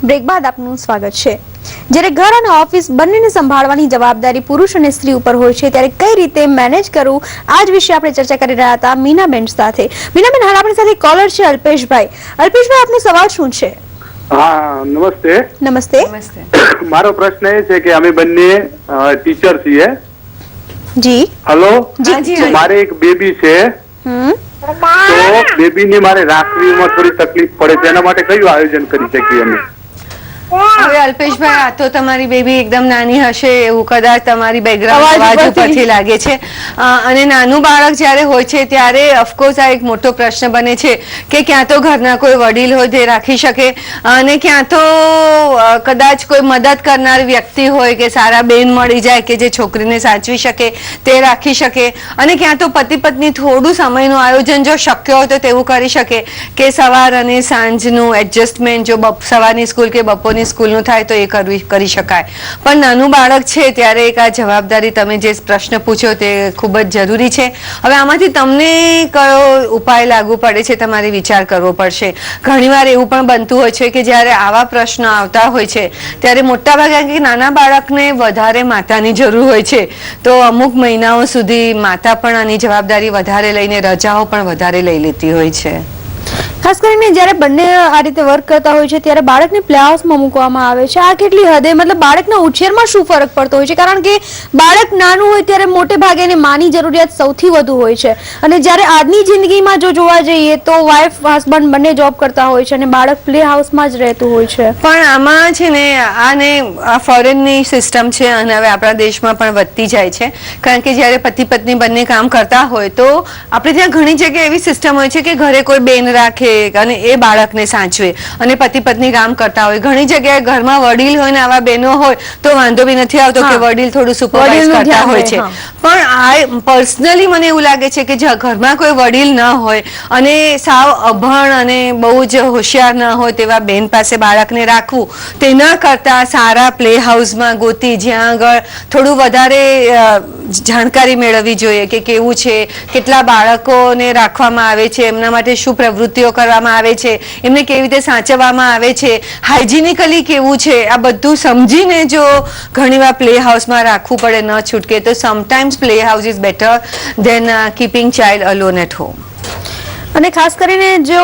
Break બાદ આપનું સ્વાગત છે। જ્યારે ઘર અને ઓફિસ બંનેને સંભાળવાની જવાબદારી પુરુષ અને સ્ત્રી ઉપર હોય છે ત્યારે કઈ રીતે મેનેજ કરવું આજ વિશે આપણે ચર્ચા કરી રહ્યા હતા મીનાબેન સાથે। મીનાબેન, હાલ આપણી સાથે કોલર છે અલ્પેશભાઈ। અલ્પેશભાઈ, આપનો સવાલ શું છે? हाँ नमस्ते। નમસ્તે। मारो प्रश्न ए छे कि अमे बन्ने टीचर छीए। जी हेलो जी, तो मारे एक बेबी छे तो बेबी ने मारे राखवीमां थोड़ी तकलीफ पड़े छे, एना माटे कયું आयोजन કરી શકીએ અમે? હવે અલ્પેશભાઈ, આ તો તમારી બેબી એકદમ નાની હશે એવું કદાચ તમારી બેકગ્રાઉન્ડ અવાજ ઉપરથી લાગે છે, અને નાનું બાળક જ્યારે હોય છે ત્યારે ઓફકોર્સ આ એક મોટો પ્રશ્ન બને છે કે ક્યાં તો ઘરના કોઈ વડીલ હોય તે રાખી શકે અને ક્યાં તો કદાચ કોઈ મદદ કરનાર વ્યક્તિ હોય કે સારા બેન મળી જાય કે જે છોકરીને સાચવી શકે તે રાખી શકે, અને ક્યાં તો પતિ પત્ની થોડું સમયનું આયોજન જો શક્ય હોય તો તેવું કરી શકે કે સવાર અને સાંજનું એડજસ્ટમેન્ટ જો સવારની સ્કૂલ કે બપોરની સ્કૂલનું થાય તો એ કરી શકાય। પણ નાનું બાળક છે ત્યારે એક આ જવાબદારી તમે જે પ્રશ્ન પૂછ્યો તે ખૂબ જ જરૂરી છે। હવે આમાંથી તમને કયો ઉપાય લાગુ પડે છે તમારે વિચાર કરવો પડશે। ઘણીવાર એવું પણ બનતું હોય છે કે જ્યારે આવા પ્રશ્ન આવતા હોય છે ત્યારે મોટાભાગે નાના બાળકને વધારે માતાની જરૂર હોય છે, તો અમુક મહિનાઓ સુધી માતા પણ આની જવાબદારી વધારે લઈને રજાઓ પણ વધારે લઈ લેતી હોય છે। ખાસ કરીને જ્યારે બંને આ રીતે વર્ક કરતા હોય છે ત્યારે બાળકને પ્લે હાઉસમાં મૂકવામાં આવે છે। આ કેટલી હદે મતલબ બાળકના ઉછેરમાં શું ફરક પડતો હોય છે? કારણ કે બાળક નાનું હોય ત્યારે મોટે ભાગે એને માની જરૂરિયાત સૌથી વધુ હોય છે, અને જ્યારે આજની જિંદગીમાં જો જોવા જઈએ તો વાઇફ હસબન્ડ બંને જોબ કરતા હોય છે અને બાળક પ્લે હાઉસમાં જ રહેતું હોય છે। પણ આમાં છે ને આ ફોરેનની સિસ્ટમ છે અને હવે આપણા દેશમાં પણ વધતી જાય છે, કારણ કે જ્યારે પતિ પત્ની બંને કામ કરતા હોય તો આપણે ત્યાં ઘણી જગ્યાએ એવી સિસ્ટમ હોય છે કે ઘરે કોઈ બેન રાખે અને એ બાળકને સાચવે અને પતિ પત્ની કામ કરતા હોય। ઘણી જગ્યાએ ઘરમાં વડીલ હોય ને આવા બહેનો હોય તો વાંધો બી નથી આવતો કે વડીલ થોડું સુપરવાઇઝ કરતા હોય છે, પણ આ પર્સનલી મને એવું લાગે છે કે જો ઘરમાં કોઈ વડીલ ન હોય અને સાવ અભણ અને બહુ જ હોશિયાર ન હોય તેવા બેન પાસે બાળકને રાખવું તેના કરતાં સારા પ્લે હાઉસમાં ગોતી જ્યાં આગળ થોડું વધારે જાણકારી મેળવવી જોઈએ કે કેવું છે, કેટલા બાળકોને રાખવામાં આવે છે, એમના માટે શું પ્રવૃત્તિઓ કરવામાં આવે છે, એમને કેવી રીતે સાચવવામાં આવે છે, હાઇજિનિકલી કેવું છે, આ બધું સમજીને જો ઘણીવાર પ્લે હાઉસમાં રાખવું પડે ન છૂટકે તો sometimes play house is better than keeping child alone at home. અને ખાસ કરીને જો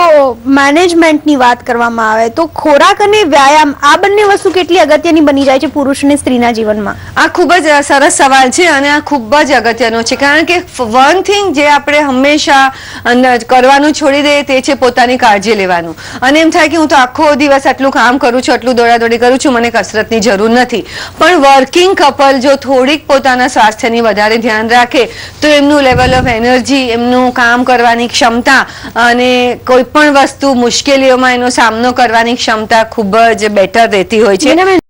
મેનેજમેન્ટની વાત કરવામાં આવે તો ખોરાક અને વ્યાયામ આ બંને વસ્તુ કેટલી અગત્યની બની જાય છે પુરુષ અને સ્ત્રીના જીવનમાં? આ ખૂબ જ સરસ સવાલ છે અને આ ખૂબ જ અગત્યનો છે, કારણ કે વન થિંગ જે આપણે હંમેશા કરવાનું છોડી દઈએ તે છે પોતાની કાળજી લેવાનું। અને એમ થાય કે હું તો આખો દિવસ આટલું કામ કરું છું, આટલું દોડાદોડી કરું છું, મને કસરતની જરૂર નથી। પણ વર્કિંગ કપલ જો થોડીક પોતાના સ્વાસ્થ્યની વધારે ધ્યાન રાખે તો એમનું લેવલ ઓફ એનર્જી, એમનું કામ કરવાની ક્ષમતા અને કોઈ પણ વસ્તુ મુશ્કેલીઓમાં એનો સામનો કરવાની ક્ષમતા ખૂબ જ બેટર રહેતી હોય છે।